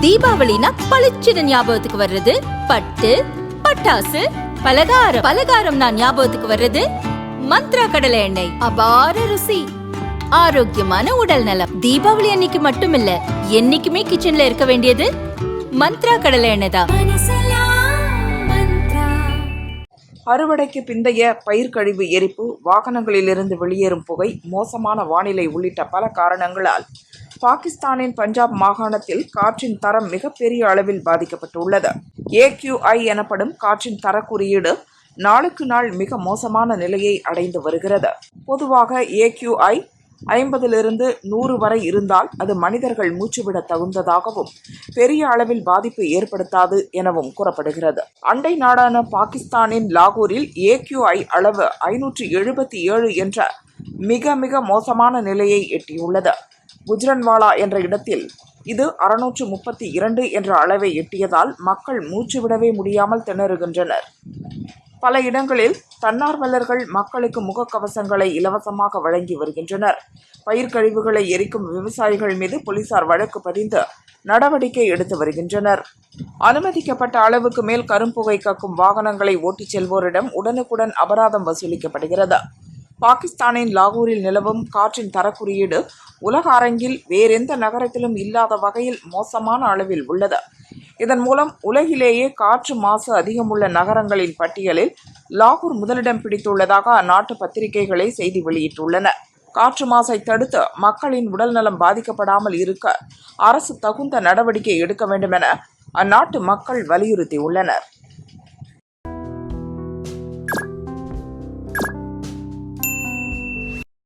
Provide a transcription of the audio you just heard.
தீபாவளினா பளிச்சுன்னு ஞாபகத்துக்கு வர்றது பட்டு, பட்டாசு, பலகாரம். பலகாரம்னா ஞாபகத்துக்கு வர்றது மந்த்ரா கடலை எண்ணெய். அபார ருசி, ஆரோக்கியமான உடல் நலம். தீபாவளி அன்னைக்கு மட்டும் இல்ல, என்னைக்குமே கிச்சன்ல இருக்க வேண்டியது மந்த்ரா கடலை எண்ணெய் தான். அறுவடைக்கு பிந்தைய பயிர் கழிவு எரிப்பு, வாகனங்களிலிருந்து வெளியேறும் புகை, மோசமான வானிலை உள்ளிட்ட பல காரணங்களால் பாகிஸ்தானின் பஞ்சாப் மாகாணத்தில் காற்றின் தரம் மிகப்பெரிய அளவில் பாதிக்கப்பட்டுள்ளது. AQI எனப்படும் காற்றின் தர குறியீடு நாளுக்கு நாள் மிக மோசமான நிலையை அடைந்து வருகிறது. பொதுவாக AQI 50லிருந்து 100 வரை இருந்தால் அது மனிதர்கள் மூச்சுவிட தகுந்ததாகவும் பெரிய அளவில் பாதிப்பு ஏற்படுத்தாது எனவும் கூறப்படுகிறது. அண்டை நாடான பாகிஸ்தானின் லாகூரில் AQI அளவு 577 என்ற மிக மிக மோசமான நிலையை எட்டியுள்ளது. குஜ்ரன்வாலா என்ற இடத்தில் இது 632 என்ற அளவை எட்டியதால் மக்கள் மூச்சுவிடவே முடியாமல் திணறுகின்றனர். பல இடங்களில் தன்னார்வலர்கள் மக்களுக்கு முகக்கவசங்களை இலவசமாக வழங்கி வருகின்றனர். பயிர் கழிவுகளை எரிக்கும் விவசாயிகள் மீது போலீசார் வழக்கு பதிந்து நடவடிக்கை எடுத்து வருகின்றனர். அனுமதிக்கப்பட்ட அளவுக்கு மேல் கரும்புகை கக்கும் வாகனங்களை ஓட்டிச் செல்வோரிடம் உடனுக்குடன் அபராதம் வசூலிக்கப்படுகிறது. பாகிஸ்தானின் லாகூரில் நிலவும் காற்றின் தரக்குறியீடு உலக அரங்கில் வேறெந்த நகரத்திலும் இல்லாத வகையில் மோசமான அளவில் உள்ளது. இதன் மூலம் உலகிலேயே காற்று மாசு அதிகமுள்ள நகரங்களின் பட்டியலில் லாகூர் முதலிடம் பிடித்துள்ளதாக அந்நாட்டு பத்திரிகைகளை செய்தி வெளியிட்டுள்ளன. காற்று மாசை தடுத்து மக்களின் உடல்நலம் பாதிக்கப்படாமல் இருக்க அரசு தகுந்த நடவடிக்கை எடுக்க வேண்டும் என அந்நாட்டு மக்கள் வலியுறுத்தியுள்ளனர்.